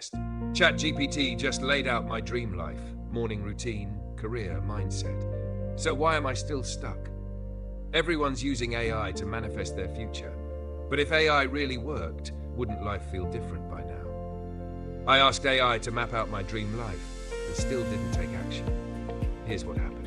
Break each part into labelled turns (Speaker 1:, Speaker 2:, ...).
Speaker 1: manifest. ChatGPT just laid out my dream life, morning routine, career, mindset. So why am I still stuck? Everyone's using AI to manifest their future. But if AI really worked, wouldn't life feel different by now? I asked AI to map out my dream life and still didn't take action. Here's what happened.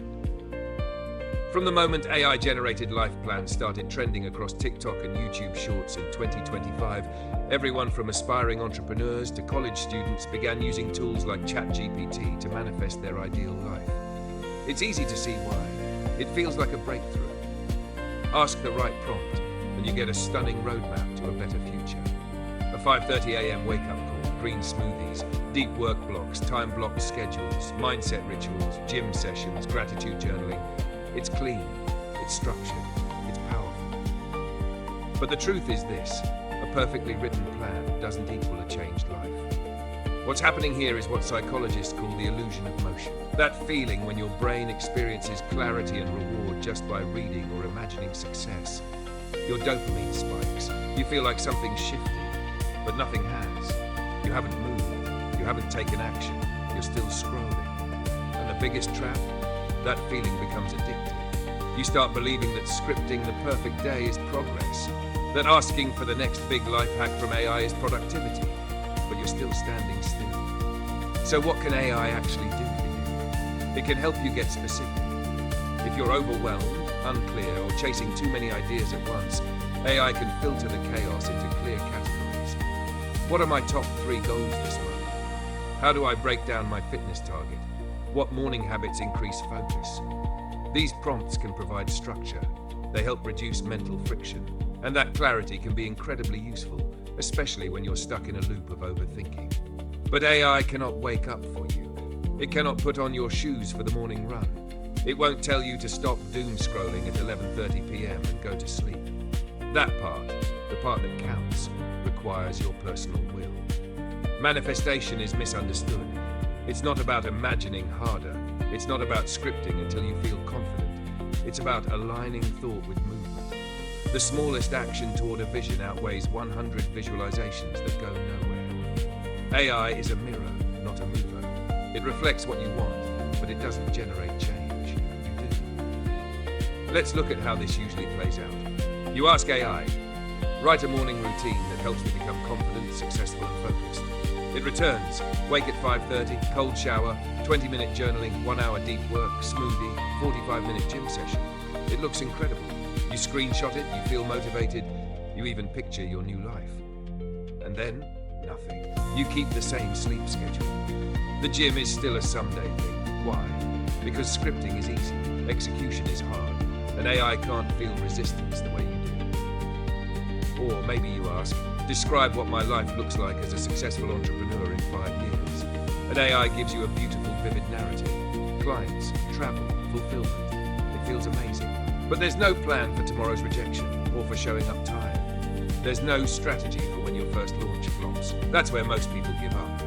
Speaker 1: From the moment AI-generated life plans started trending across TikTok and YouTube Shorts in 2025, everyone from aspiring entrepreneurs to college students began using tools like ChatGPT to manifest their ideal life. It's easy to see why. It feels like a breakthrough. Ask the right prompt, and you get a stunning roadmap to a better future. A 5:30 a.m. wake-up call, green smoothies, deep work blocks, time-blocked schedules, mindset rituals, gym sessions, gratitude journaling. It's clean, it's structured, it's powerful. But the truth is this, a perfectly written plan doesn't equal a changed life. What's happening here is what psychologists call the illusion of motion. That feeling when your brain experiences clarity and reward just by reading or imagining success. Your dopamine spikes. You feel like something's shifted, but nothing has. You haven't moved. You haven't taken action. You're still scrolling. And the biggest trap? That feeling becomes addictive. You start believing that scripting the perfect day is progress, that asking for the next big life hack from AI is productivity, but you're still standing still. So what can AI actually do for you? It can help you get specific. If you're overwhelmed, unclear, or chasing too many ideas at once, AI can filter the chaos into clear categories. What are my top 3 goals this month? How do I break down my fitness target? What morning habits increase focus? These prompts can provide structure. They help reduce mental friction. And that clarity can be incredibly useful, especially when you're stuck in a loop of overthinking. But AI cannot wake up for you. It cannot put on your shoes for the morning run. It won't tell you to stop doom scrolling at 11:30 p.m. and go to sleep. That part, the part that counts, requires your personal will. Manifestation is misunderstood. It's not about imagining harder. It's not about scripting until you feel confident. It's about aligning thought with movement. The smallest action toward a vision outweighs 100 visualizations that go nowhere. AI is a mirror, not a mover. It reflects what you want, but it doesn't generate change. You do. Let's look at how this usually plays out. You ask AI, write a morning routine that helps me become confident, successful, and focused. It returns, wake at 5:30, cold shower, 20-minute journaling, 1-hour deep work, smoothie, 45-minute gym session. It looks incredible. You screenshot it, you feel motivated, you even picture your new life. And then, nothing. You keep the same sleep schedule. The gym is still a someday thing. Why? Because scripting is easy, execution is hard, and AI can't feel resistance the way you do. Or maybe you ask, describe what my life looks like as a successful entrepreneur in 5 years. And AI gives you a beautiful, vivid narrative. Clients, travel, fulfillment. It feels amazing. But there's no plan for tomorrow's rejection or for showing up tired. There's no strategy for when your first launch flops. That's where most people give up.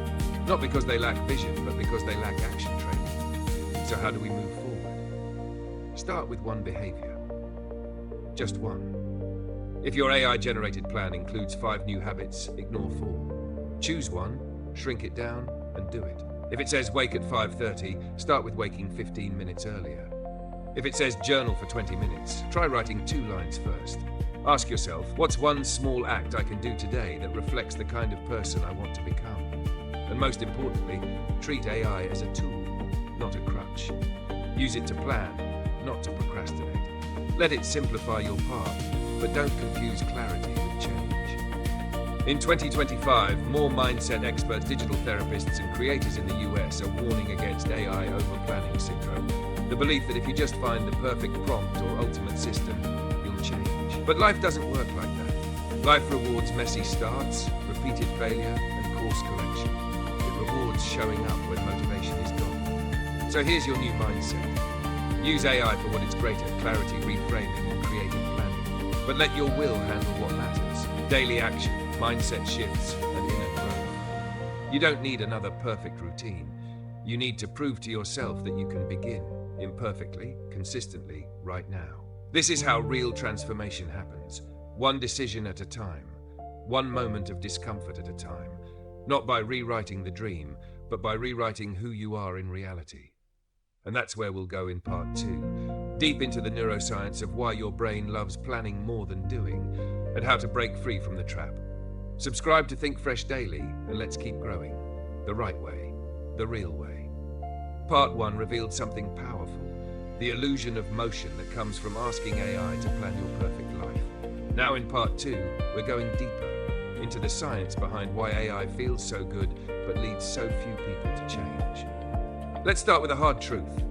Speaker 1: Not because they lack vision, but because they lack action training. So how do we move forward? Start with one behavior. Just one. If your AI-generated plan includes 5 new habits, ignore 4. Choose one, shrink it down, and do it. If it says wake at 5:30, start with waking 15 minutes earlier. If it says journal for 20 minutes, try writing 2 lines first. Ask yourself, what's one small act I can do today that reflects the kind of person I want to become? And most importantly, treat AI as a tool, not a crutch. Use it to plan, not to procrastinate. Let it simplify your path, but don't confuse clarity with change. In 2025, more mindset experts, digital therapists, and creators in the US are warning against AI over-planning syndrome. The belief that if you just find the perfect prompt or ultimate system, you'll change. But life doesn't work like that. Life rewards messy starts, repeated failure, and course correction. It rewards showing up when motivation is gone. So here's your new mindset. Use AI for what it's great at: clarity, reframing, and creative planning. But let your will handle what matters: daily action, mindset shifts, and inner growth. You don't need another perfect routine. You need to prove to yourself that you can begin, imperfectly, consistently, right now. This is how real transformation happens. One decision at a time. One moment of discomfort at a time. Not by rewriting the dream, but by rewriting who you are in reality. And that's where we'll go in part 2, deep into the neuroscience of why your brain loves planning more than doing, and how to break free from the trap. Subscribe to Think Fresh Daily, and let's keep growing. The right way, the real way. Part 1 revealed something powerful, the illusion of motion that comes from asking AI to plan your perfect life. Now in part 2, we're going deeper into the science behind why AI feels so good, but leads so few people to change. Let's start with a hard truth.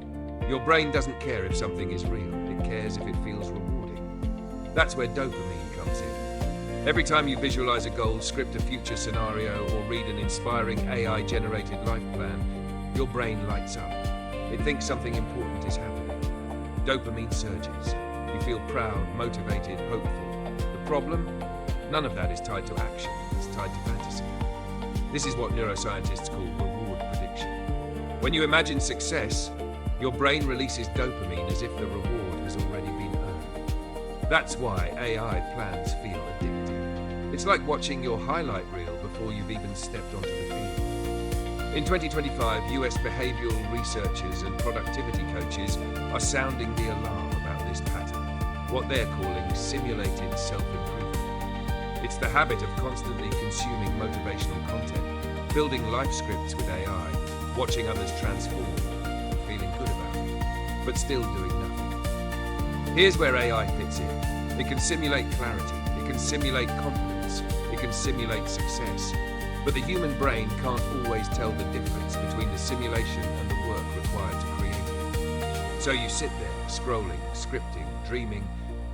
Speaker 1: Your brain doesn't care if something is real, it cares if it feels rewarding. That's where dopamine comes in. Every time you visualize a goal, script a future scenario, or read an inspiring AI-generated life plan, your brain lights up. It thinks something important is happening. Dopamine surges. You feel proud, motivated, hopeful. The problem? None of that is tied to action, it's tied to fantasy. This is what neuroscientists call reward prediction. When you imagine success, your brain releases dopamine as if the reward has already been earned. That's why AI plans feel addictive. It's like watching your highlight reel before you've even stepped onto the field. In 2025, US behavioral researchers and productivity coaches are sounding the alarm about this pattern, what they're calling simulated self-improvement. It's the habit of constantly consuming motivational content, building life scripts with AI, watching others transform, feeling good about it, but still doing nothing. Here's where AI fits in. It can simulate clarity, it can simulate confidence, it can simulate success. But the human brain can't always tell the difference between the simulation and the work required to create it. So you sit there, scrolling, scripting, dreaming,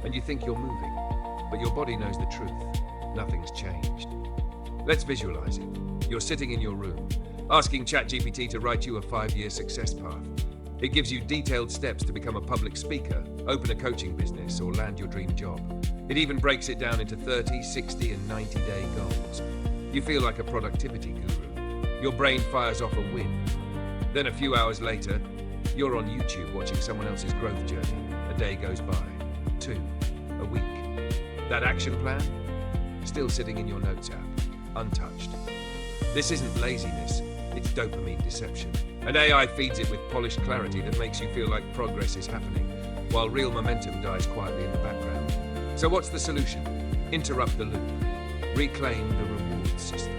Speaker 1: and you think you're moving. But your body knows the truth. Nothing's changed. Let's visualize it. You're sitting in your room, asking ChatGPT to write you a 5-year success path. It gives you detailed steps to become a public speaker, open a coaching business, or land your dream job. It even breaks it down into 30, 60, and 90-day goals. You feel like a productivity guru. Your brain fires off a win. Then a few hours later, you're on YouTube watching someone else's growth journey. A day goes by. 2. A week. That action plan? Still sitting in your notes app, untouched. This isn't laziness, it's dopamine deception. And AI feeds it with polished clarity that makes you feel like progress is happening, while real momentum dies quietly in the background. So what's the solution? Interrupt the loop. Reclaim the reward system.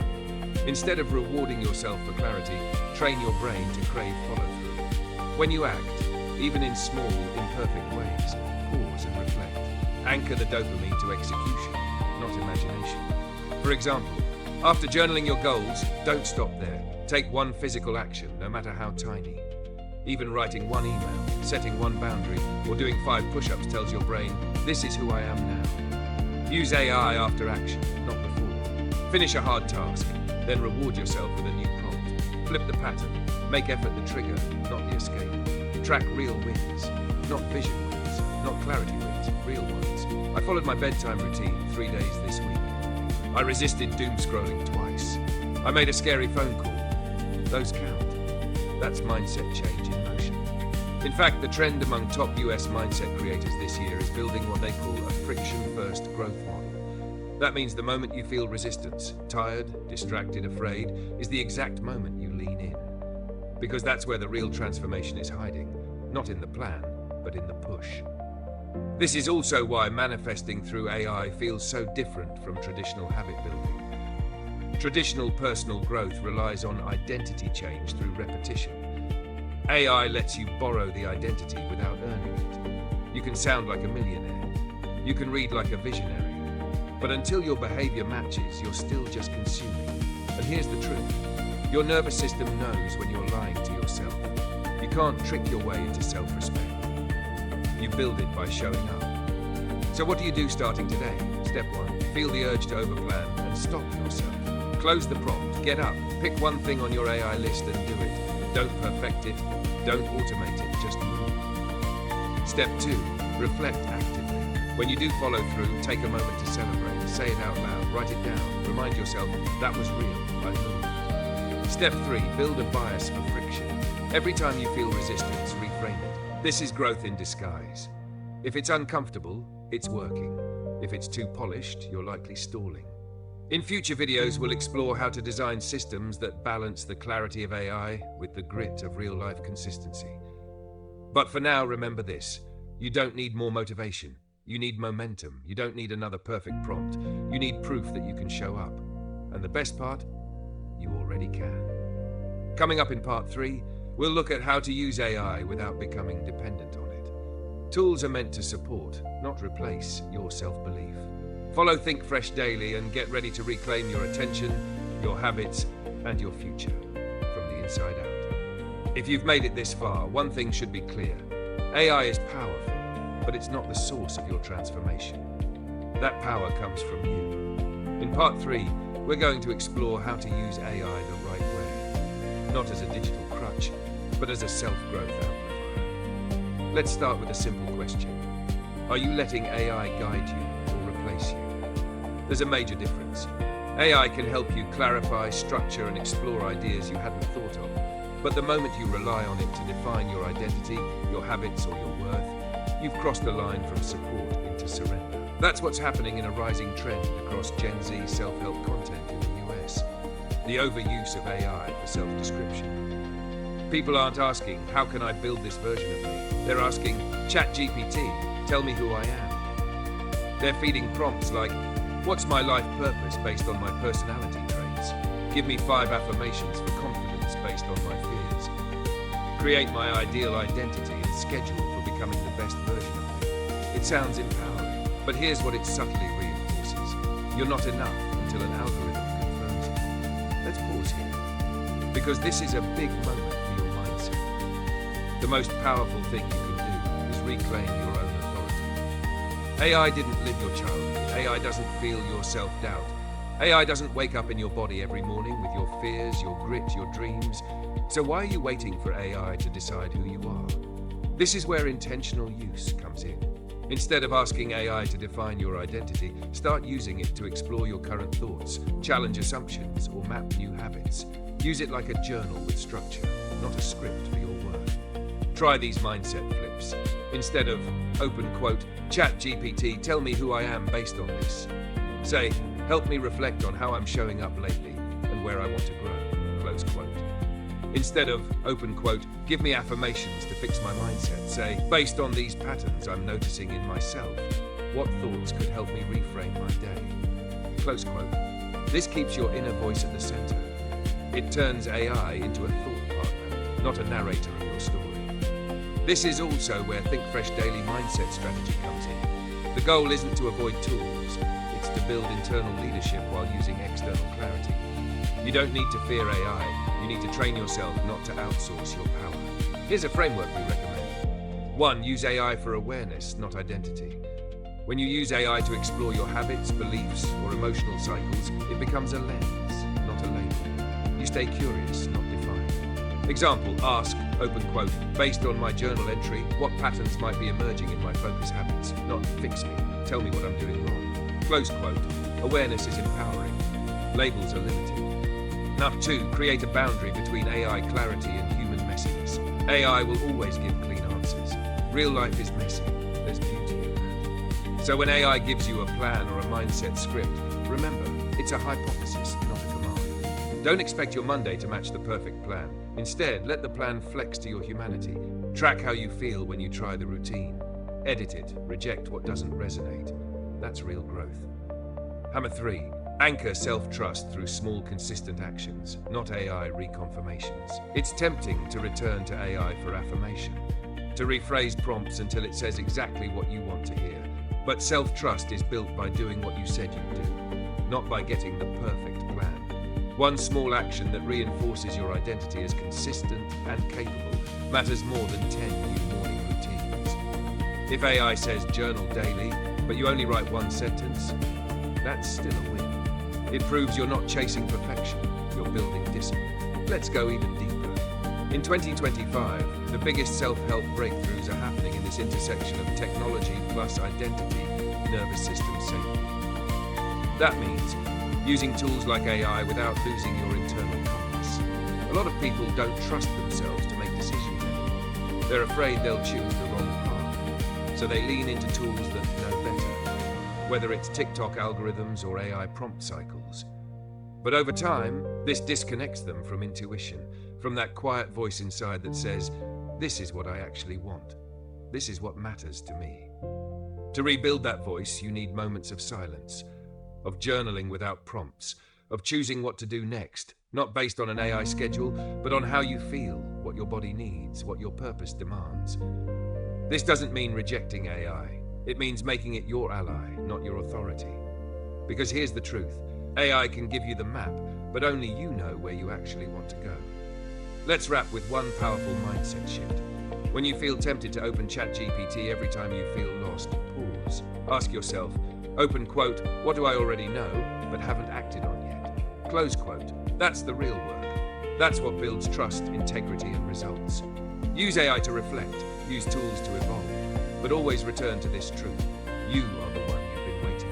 Speaker 1: Instead of rewarding yourself for clarity, train your brain to crave follow-through. When you act, even in small, imperfect ways, pause and reflect. Anchor the dopamine to execution, not imagination. For example, after journaling your goals, don't stop there. Take one physical action, no matter how tiny. Even writing one email, setting one boundary, or doing 5 push-ups tells your brain, this is who I am now. Use AI after action, not before. Finish a hard task, then reward yourself with a new prompt. Flip the pattern. Make effort the trigger, not the escape. Track real wins, not vision wins, not clarity wins, real ones. I followed my bedtime routine 3 days this week. I resisted doom scrolling twice. I made a scary phone call. Those count. That's mindset change in motion. In fact, the trend among top US mindset creators this year is building what they call a friction-first growth model. That means the moment you feel resistance, tired, distracted, afraid, is the exact moment you lean in. Because that's where the real transformation is hiding. Not in the plan, but in the push. This is also why manifesting through AI feels so different from traditional habit building. Traditional personal growth relies on identity change through repetition. AI lets you borrow the identity without earning it. You can sound like a millionaire. You can read like a visionary. But until your behavior matches, you're still just consuming. And here's the truth. Your nervous system knows when you're lying to yourself. You can't trick your way into self-respect. You build it by showing up. So what do you do starting today? Step 1. Feel the urge to overplan and stop yourself. Close the prompt, get up, pick one thing on your AI list and do it. Don't perfect it, don't automate it, just move. Step 2. Reflect actively. When you do follow through, take a moment to celebrate. Say it out loud, write it down. Remind yourself, that was real, I moved. Step 3. Build a bias for friction. Every time you feel resistance, reframe it. This is growth in disguise. If it's uncomfortable, it's working. If it's too polished, you're likely stalling. In future videos, we'll explore how to design systems that balance the clarity of AI with the grit of real-life consistency. But for now, remember this. You don't need more motivation. You need momentum. You don't need another perfect prompt. You need proof that you can show up. And the best part? You already can. Coming up in part 3, we'll look at how to use AI without becoming dependent on it. Tools are meant to support, not replace, your self-belief. Follow Think Fresh daily and get ready to reclaim your attention, your habits, and your future from the inside out. If you've made it this far, one thing should be clear. AI is powerful, but it's not the source of your transformation. That power comes from you. In part 3, we're going to explore how to use AI the right way. Not as a digital crutch, but as a self-growth amplifier. Let's start with a simple question. Are you letting AI guide you or replace you? There's a major difference. AI can help you clarify, structure, and explore ideas you hadn't thought of. But the moment you rely on it to define your identity, your habits, or your worth, you've crossed a line from support into surrender. That's what's happening in a rising trend across Gen Z self-help content in the US. The overuse of AI for self-description. People aren't asking, how can I build this version of me? They're asking, ChatGPT, tell me who I am. They're feeding prompts like, what's my life purpose based on my personality traits? Give me 5 affirmations for confidence based on my fears. Create my ideal identity and schedule for becoming the best version of me. It sounds empowering, but here's what it subtly reinforces. You're not enough until an algorithm confirms it. Let's pause here, because this is a big moment for your mindset. The most powerful thing you can do is reclaim your own authority. AI didn't live your childhood. AI doesn't feel your self-doubt. AI doesn't wake up in your body every morning with your fears, your grit, your dreams. So why are you waiting for AI to decide who you are? This is where intentional use comes in. Instead of asking AI to define your identity, start using it to explore your current thoughts, challenge assumptions, or map new habits. Use it like a journal with structure, not a script for your work. Try these mindset flips. Instead of, open quote, ChatGPT, tell me who I am based on this. Say, help me reflect on how I'm showing up lately and where I want to grow, close quote. Instead of, open quote, give me affirmations to fix my mindset. Say, based on these patterns I'm noticing in myself, what thoughts could help me reframe my day? Close quote. This keeps your inner voice at the center. It turns AI into a thought partner, not a narrator of your story. This is also where Think Fresh Daily Mindset strategy comes in. The goal isn't to avoid tools, it's to build internal leadership while using external clarity. You don't need to fear AI, you need to train yourself not to outsource your power. Here's a framework we recommend. 1. Use AI for awareness, not identity. When you use AI to explore your habits, beliefs, or emotional cycles, it becomes a lens, not a label. You stay curious, not defined. Example, ask, open quote, based on my journal entry, what patterns might be emerging in my focus habits? Not fix me, tell me what I'm doing wrong. Close quote, awareness is empowering, labels are limiting. Now 2, create a boundary between AI clarity and human messiness. AI will always give clean answers. Real life is messy, there's beauty in that. So when AI gives you a plan or a mindset script, remember, it's a hypothesis, not a command. Don't expect your Monday to match the perfect plan. Instead, let the plan flex to your humanity. Track how you feel when you try the routine. Edit it, reject what doesn't resonate. That's real growth. Hammer 3. Anchor self-trust through small, consistent actions, not AI reconfirmations. It's tempting to return to AI for affirmation, to rephrase prompts until it says exactly what you want to hear. But self-trust is built by doing what you said you'd do, not by getting the perfect plan. One small action that reinforces your identity as consistent and capable matters more than 10 new morning routines. If AI says journal daily, but you only write 1 sentence, that's still a win. It proves you're not chasing perfection, you're building discipline. Let's go even deeper. In 2025, the biggest self-help breakthroughs are happening in this intersection of technology plus identity, nervous system safety. That means using tools like AI without losing your internal compass. A lot of people don't trust themselves to make decisions anymore. They're afraid they'll choose the wrong path, so they lean into tools that know better. whether it's TikTok algorithms or AI prompt cycles. But over time, this disconnects them from intuition, from that quiet voice inside that says, "This is what I actually want. This is what matters to me." To rebuild that voice, you need moments of silence, of journaling without prompts, of choosing what to do next, not based on an AI schedule, but on how you feel, what your body needs, what your purpose demands. This doesn't mean rejecting AI. It means making it your ally, not your authority. Because here's the truth. AI can give you the map, but only you know where you actually want to go. Let's wrap with one powerful mindset shift. When you feel tempted to open ChatGPT every time you feel lost, pause. Ask yourself, open quote, "What do I already know, but haven't acted on yet?" Close quote. That's the real work. That's what builds trust, integrity, and results. Use AI to reflect, use tools to evolve, but always return to this truth. You are the one you've been waiting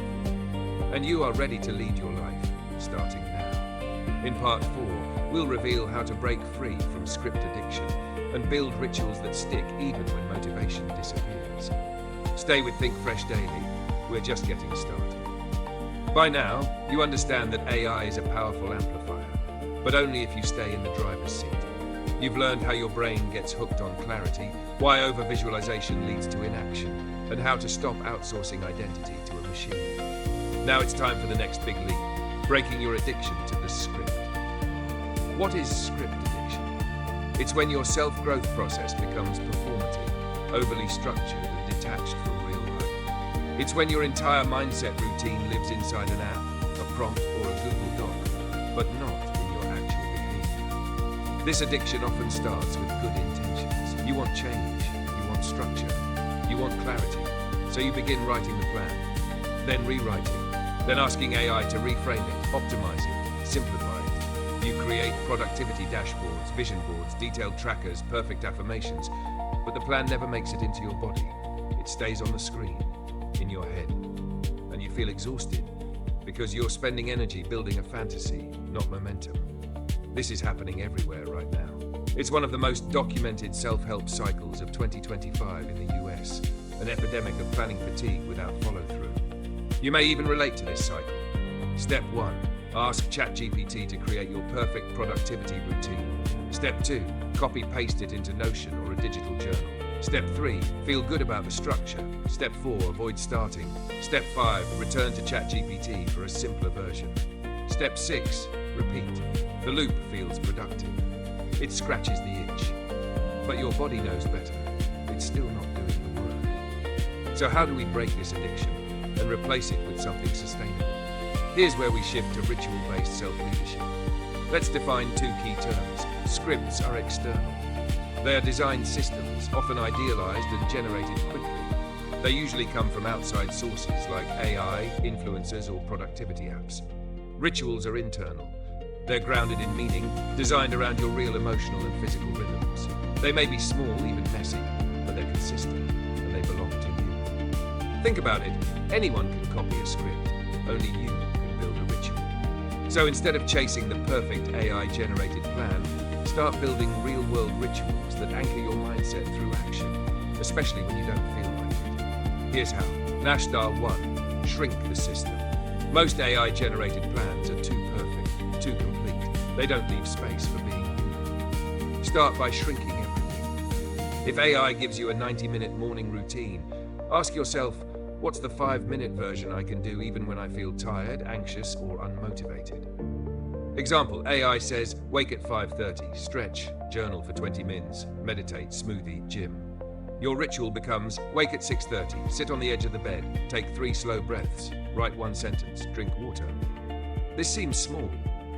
Speaker 1: for. And you are ready to lead your life, starting now. In part 4, we'll reveal how to break free from script addiction and build rituals that stick even when motivation disappears. Stay with Think Fresh Daily. We're just getting started. By now, you understand that AI is a powerful amplifier, but only if you stay in the driver's seat. You've learned how your brain gets hooked on clarity, why over-visualization leads to inaction, and how to stop outsourcing identity to a machine. Now it's time for the next big leap, breaking your addiction to the script. What is script addiction? It's when your self-growth process becomes performative, overly structured and detached from real life. It's when your entire mindset routine lives inside an app, a prompt, or a Google Doc, but not in your actual behavior. This addiction often starts with good intentions. You want change, you want structure, you want clarity, so you begin writing the plan, then rewriting, then asking AI to reframe it, optimize it, simplify it. You create productivity dashboards, vision boards, detailed trackers, perfect affirmations, but the plan never makes it into your body. It stays on the screen, in your head, and you feel exhausted because you're spending energy building a fantasy, not momentum. This is happening everywhere right now. It's one of the most documented self-help cycles of 2025 in the US, an epidemic of planning fatigue without follow-through. You may even relate to this cycle. Step 1. Ask ChatGPT to create your perfect productivity routine. Step 2. Copy-paste it into Notion or a digital journal. Step 3. Feel good about the structure. Step 4. Avoid starting. Step 5. Return to ChatGPT for a simpler version. Step 6. Repeat. The loop feels productive. It scratches the itch. But your body knows better. It's still not doing the work. So how do we break this addiction and replace it with something sustainable? Here's where we shift to ritual-based self-leadership. Let's define 2 key terms. Scripts are external. They are designed systems, often idealized and generated quickly. They usually come from outside sources like AI, influencers, or productivity apps. Rituals are internal. They're grounded in meaning, designed around your real emotional and physical rhythms. They may be small, even messy, but they're consistent, and they belong to you. Think about it. Anyone can copy a script. Only you can build a ritual. So instead of chasing the perfect AI-generated plan, start building real-world rituals that anchor your mindset through action, especially when you don't feel like it. Here's how. Nash Star 1. Shrink the system. Most AI-generated plans are too perfect, too complete. They don't leave space for being human. Start by shrinking everything. If AI gives you a 90-minute morning routine, ask yourself, what's the 5-minute version I can do even when I feel tired, anxious, or unmotivated? Example, AI says, wake at 5:30, stretch, journal for 20 minutes, meditate, smoothie, gym. Your ritual becomes, wake at 6:30, sit on the edge of the bed, take 3 slow breaths, write 1 sentence, drink water. This seems small,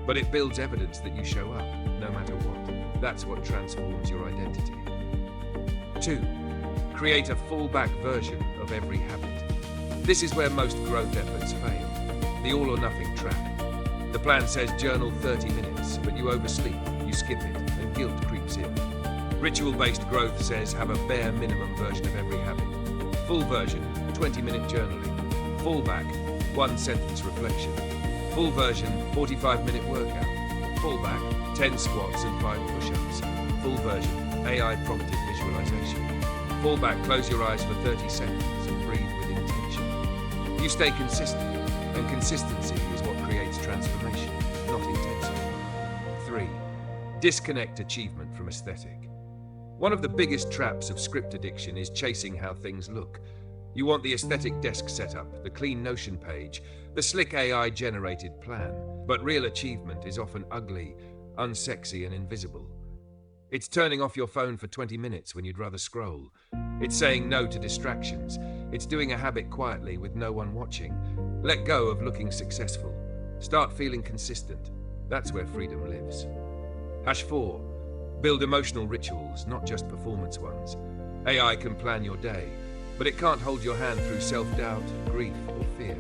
Speaker 1: but it builds evidence that you show up, no matter what. That's what transforms your identity. 2. Create a fallback version of every habit. This is where most growth efforts fail. The all-or-nothing trap. The plan says journal 30 minutes, but you oversleep, you skip it, and guilt creeps in. Ritual-based growth says have a bare minimum version of every habit. Full version, 20-minute journaling. Fallback, 1-sentence reflection. Full version, 45-minute workout. Fallback, 10 squats and 5 push-ups. Full version, AI-prompted visualization. Fallback, close your eyes for 30 seconds and breathe with intention. You stay consistent, and consistency is what creates transformation, not intensity. 3. Disconnect achievement from aesthetic. One of the biggest traps of script addiction is chasing how things look. You want the aesthetic desk setup, the clean Notion page, the slick AI-generated plan. But real achievement is often ugly, unsexy, and invisible. It's turning off your phone for 20 minutes when you'd rather scroll. It's saying no to distractions. It's doing a habit quietly with no one watching. Let go of looking successful. Start feeling consistent. That's where freedom lives. 4. Build emotional rituals, not just performance ones. AI can plan your day, but it can't hold your hand through self-doubt, grief, or fear.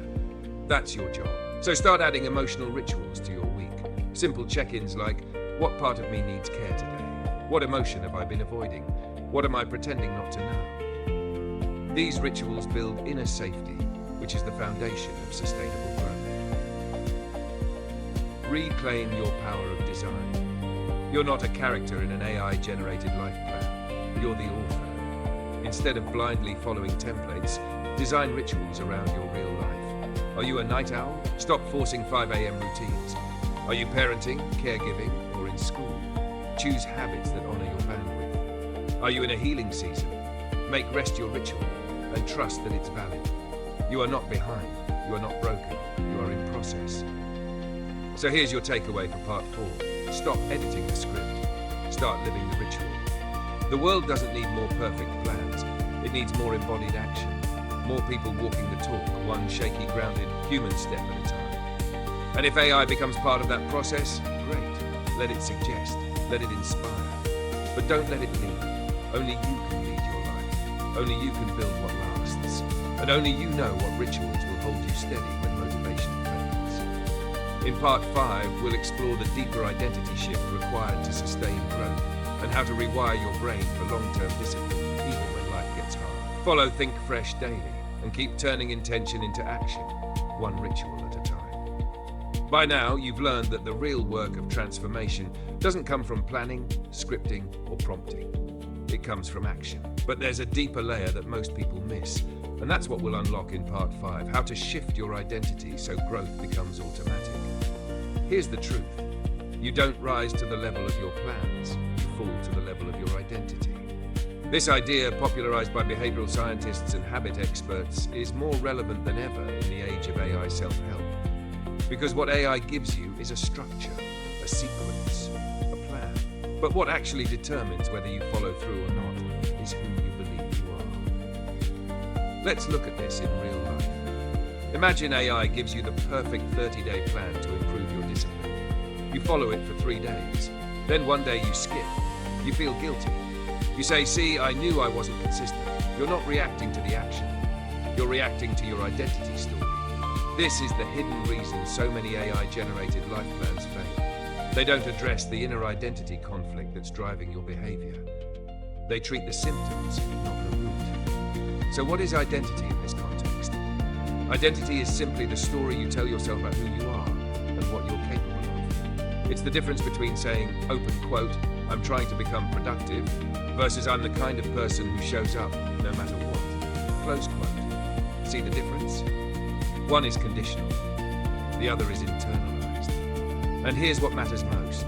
Speaker 1: That's your job. So start adding emotional rituals to your week. Simple check-ins like, what part of me needs care today? What emotion have I been avoiding? What am I pretending not to know? These rituals build inner safety, which is the foundation of sustainable growth. Reclaim your power of design. You're not a character in an AI-generated life plan. You're the author. Instead of blindly following templates, design rituals around your real life. Are you a night owl? Stop forcing 5 a.m. routines. Are you parenting, caregiving, or in school? Choose habits that honor your bandwidth. Are you in a healing season? Make rest your ritual and trust that it's valid. You are not behind. You are not broken. You are in process. So here's your takeaway for part 4. Stop editing the script. Start living the ritual. The world doesn't need more perfect plans. It needs more embodied action. More people walking the talk, one shaky, grounded, human step at a time. And if AI becomes part of that process, great. Let it suggest. Let it inspire. But don't let it lead. Only you can lead your life. Only you can build what lasts. And only you know what rituals will hold you steady when motivation fades. In part 5, we'll explore the deeper identity shift required to sustain growth and how to rewire your brain for long-term discipline, even when life gets hard. Follow Think Fresh daily and keep turning intention into action, one ritual at a time. By now, you've learned that the real work of transformation doesn't come from planning, scripting, or prompting. It comes from action. But there's a deeper layer that most people miss, and that's what we'll unlock in part 5, how to shift your identity so growth becomes automatic. Here's the truth. You don't rise to the level of your plans, you fall to the level of your identity. This idea, popularized by behavioral scientists and habit experts, is more relevant than ever in the age of AI self-help. Because what AI gives you is a structure, a sequence, a plan. But what actually determines whether you follow through or not is who you believe you are. Let's look at this in real life. Imagine AI gives you the perfect 30-day plan to improve your discipline. You follow it for 3 days. Then one day you skip. You feel guilty. You say, see, I knew I wasn't consistent. You're not reacting to the action. You're reacting to your identity story. This is the hidden reason so many AI-generated life plans fail. They don't address the inner identity conflict that's driving your behavior. They treat the symptoms, not the root. So what is identity in this context? Identity is simply the story you tell yourself about who you are and what you're capable of. It's the difference between saying, open quote, I'm trying to become productive, versus I'm the kind of person who shows up no matter what, close quote. See the difference? One is conditional, the other is internalized. And here's what matters most.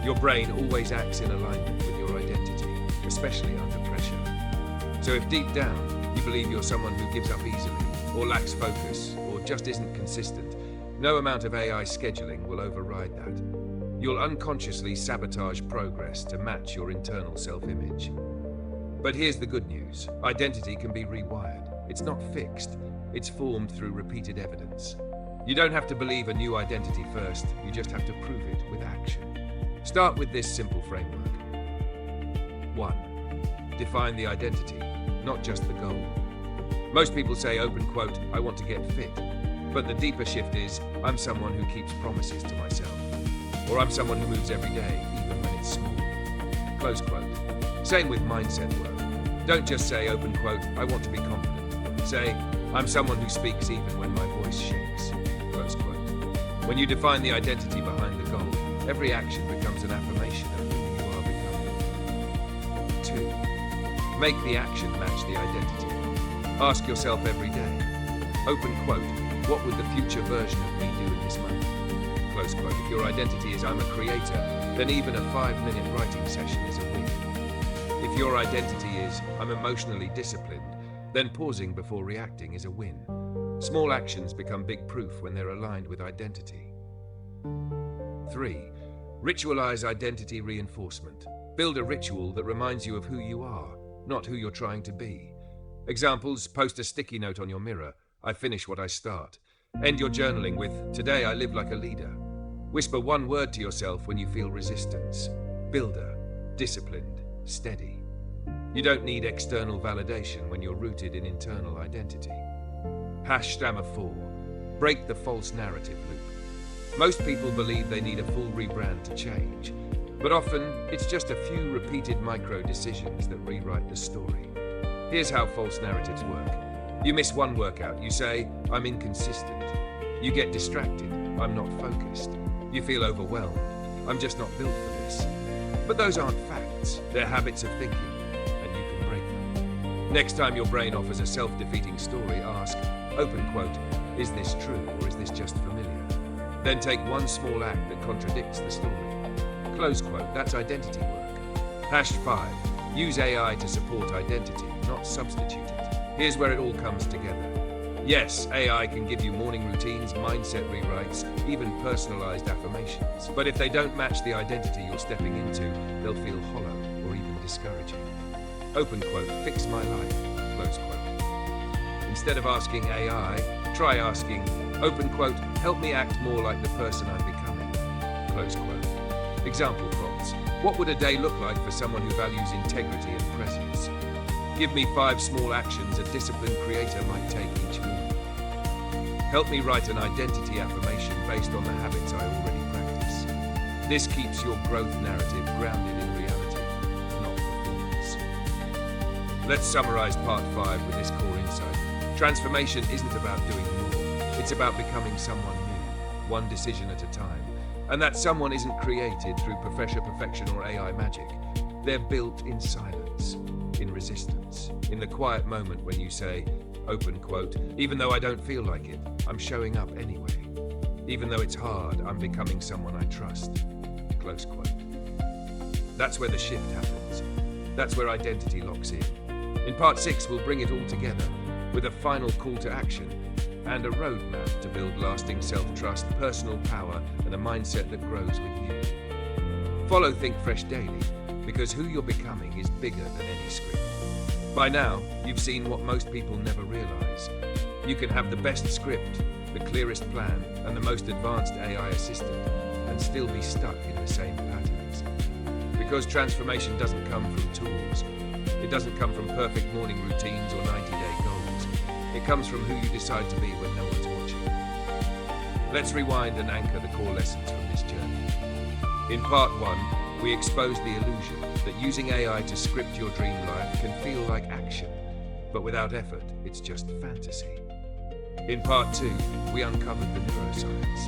Speaker 1: Your brain always acts in alignment with your identity, especially under pressure. So if deep down you believe you're someone who gives up easily, or lacks focus, or just isn't consistent, no amount of AI scheduling will override that. You'll unconsciously sabotage progress to match your internal self-image. But here's the good news. Identity can be rewired. It's not fixed. It's formed through repeated evidence. You don't have to believe a new identity first, you just have to prove it with action. Start with this simple framework. 1. Define the identity, not just the goal. Most people say, open quote, I want to get fit. But the deeper shift is, I'm someone who keeps promises to myself. Or I'm someone who moves every day, even when it's small. Close quote. Same with mindset work. Don't just say, open quote, I want to be confident. Say, I'm someone who speaks even when my voice shakes. Close quote. When you define the identity behind the goal, every action becomes an affirmation of who you are becoming. 2. Make the action match the identity. Ask yourself every day, Open quote, what would the future version of me do in this moment? Close quote, if your identity is I'm a creator, then even a 5-minute writing session is a win. If your identity is I'm emotionally disciplined, then pausing before reacting is a win. Small actions become big proof when they're aligned with identity. 3. Ritualize identity reinforcement. Build a ritual that reminds you of who you are, not who you're trying to be. Examples: post a sticky note on your mirror, I finish what I start. End your journaling with, today I live like a leader. Whisper one word to yourself when you feel resistance. Builder, disciplined, steady. You don't need external validation when you're rooted in internal identity. #4. Break the false narrative loop. Most people believe they need a full rebrand to change, but often it's just a few repeated micro decisions that rewrite the story. Here's how false narratives work. You miss one workout, you say, I'm inconsistent. You get distracted, I'm not focused. You feel overwhelmed, I'm just not built for this. But those aren't facts, they're habits of thinking, and you can break them. Next time your brain offers a self-defeating story, ask, open quote, is this true or is this just familiar? Then take one small act that contradicts the story. Close quote, that's identity work. #5. Use AI to support identity, not substitute it. Here's where it all comes together. Yes, AI can give you morning routines, mindset rewrites, even personalized affirmations. But if they don't match the identity you're stepping into, they'll feel hollow or even discouraging. Open quote, fix my life, close quote. Instead of asking AI, try asking, open quote, help me act more like the person I'm becoming, close quote. Example prompts. What would a day look like for someone who values integrity and presence? Give me 5 small actions a disciplined creator might take each morning. Help me write an identity affirmation based on the habits I already practice. This keeps your growth narrative grounded in reality, not performance. Let's summarize part 5 with this core insight. Transformation isn't about doing more. It's about becoming someone new, one decision at a time. And that someone isn't created through perfection or AI magic. They're built in silence, in resistance, in the quiet moment when you say, open quote, even though I don't feel like it, I'm showing up anyway. Even though it's hard, I'm becoming someone I trust, close quote. That's where the shift happens. That's where identity locks in. In part 6, we'll bring it all together with a final call to action and a roadmap to build lasting self-trust, personal power, and a mindset that grows with you. Follow Think Fresh daily, because who you're becoming is bigger than any script. By now, you've seen what most people never realize. You can have the best script, the clearest plan, and the most advanced AI assistant, and still be stuck in the same patterns. Because transformation doesn't come from tools. It doesn't come from perfect morning routines or 90-day goals. It comes from who you decide to be when no one's watching. Let's rewind and anchor the core lessons from this journey. In part 1, we exposed the illusion that using AI to script your dream life can feel like action, but without effort, it's just fantasy. In part 2, we uncovered the neuroscience.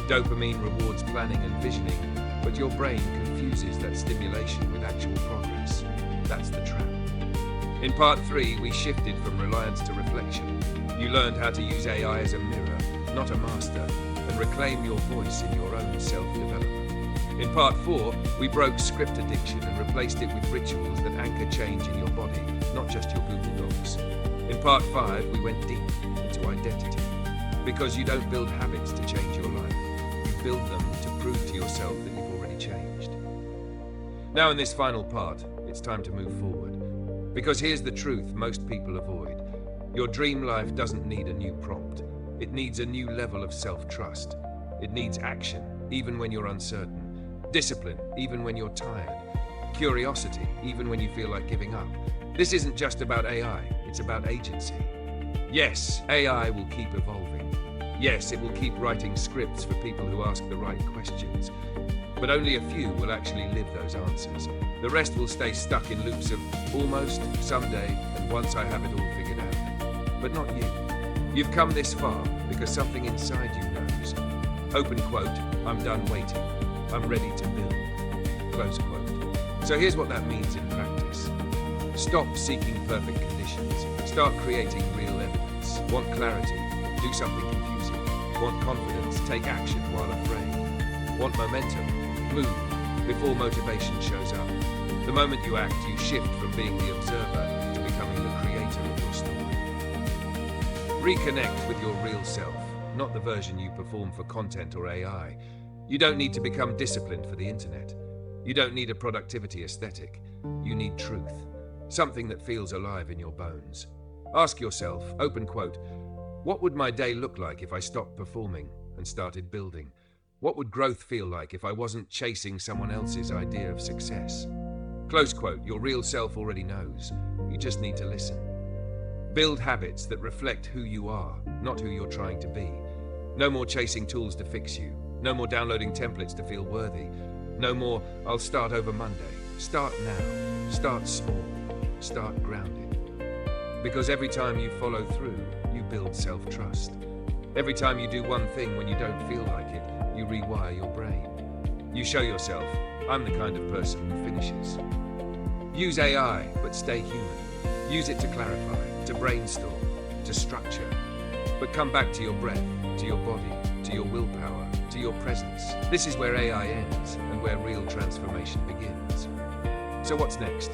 Speaker 1: Dopamine rewards planning and visioning, but your brain confuses that stimulation with actual progress. That's the trap. In part 3, we shifted from reliance to reflection. You learned how to use AI as a mirror, not a master, and reclaim your voice in your own self-development. In part 4, we broke script addiction and replaced it with rituals that anchor change in your body, not just your Google Docs. In part 5, we went deep into identity. Because you don't build habits to change your life. You build them to prove to yourself that you've already changed. Now in this final part, it's time to move forward. Because here's the truth most people avoid. Your dream life doesn't need a new prompt. It needs a new level of self-trust. It needs action, even when you're uncertain. Discipline, even when you're tired. Curiosity, even when you feel like giving up. This isn't just about AI, it's about agency. Yes, AI will keep evolving. Yes, it will keep writing scripts for people who ask the right questions. But only a few will actually live those answers. The rest will stay stuck in loops of almost, someday, and once I have it all figured out. But not you. You've come this far because something inside you knows. Open quote, I'm done waiting. I'm ready to build. Close quote. So here's what that means in practice. Stop seeking perfect conditions. Start creating real evidence. resilience? Want clarity? Do something confusing. Want confidence? Take action while afraid. Want momentum? Move before motivation shows up. The moment you act, you shift from being the observer to becoming the creator of your story. Reconnect with your real self, not the version you perform for content or AI. You don't need to become disciplined for the internet. You don't need a productivity aesthetic. You need truth, something that feels alive in your bones. Ask yourself, open quote, what would my day look like if I stopped performing and started building? What would growth feel like if I wasn't chasing someone else's idea of success? Close quote, your real self already knows. You just need to listen. Build habits that reflect who you are, not who you're trying to be. No more chasing tools to fix you. No more downloading templates to feel worthy. No more, I'll start over Monday. Start now. Start small. Start grounded. Because every time you follow through, you build self-trust. Every time you do one thing when you don't feel like it, you rewire your brain. You show yourself, I'm the kind of person who finishes. Use AI, but stay human. Use it to clarify, to brainstorm, to structure. But come back to your breath, to your body, to your willpower, to your presence. This is where AI ends and where real transformation begins. So what's next?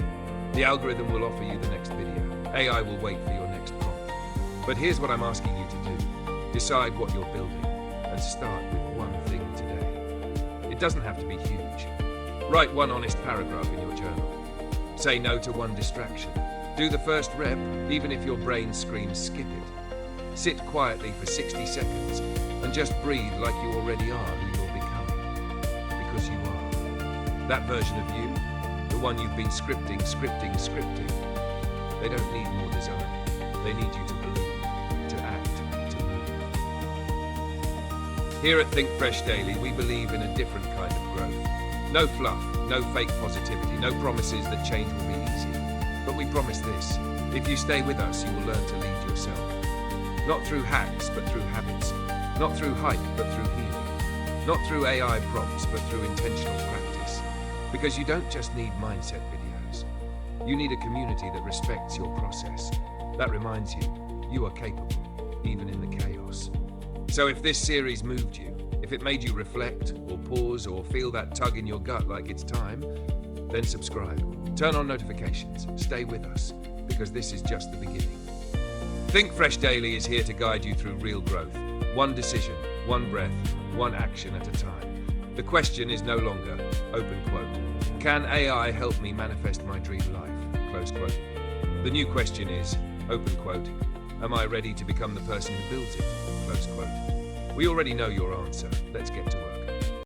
Speaker 1: The algorithm will offer you the next video. AI will wait for your next prompt. But here's what I'm asking you to do. Decide what you're building and start with one thing today. It doesn't have to be huge. Write one honest paragraph in your journal. Say no to one distraction. Do the first rep, even if your brain screams skip it. Sit quietly for 60 seconds and just breathe like you already are who you're becoming. Because you are. That version of you, the one you've been scripting. They don't need more design. They need you to believe, to act, to move. Here at Think Fresh Daily, we believe in a different kind of growth. No fluff, no fake positivity, no promises that change will be easy. But we promise this. If you stay with us, you will learn to lead yourself. Not through hacks, but through habits. Not through hype, but through healing. Not through AI prompts, but through intentional practice. Because you don't just need mindset videos. You need a community that respects your process. That reminds you, you are capable, even in the chaos. So if this series moved you, if it made you reflect, or pause, or feel that tug in your gut like it's time, then subscribe. Turn on notifications. Stay with us, because this is just the beginning. Think Fresh Daily is here to guide you through real growth. One decision, one breath, one action at a time. The question is no longer, open quote, can AI help me manifest my dream life? Close quote. The new question is, open quote, am I ready to become the person who builds it? Close quote. We already know your answer. Let's get to work.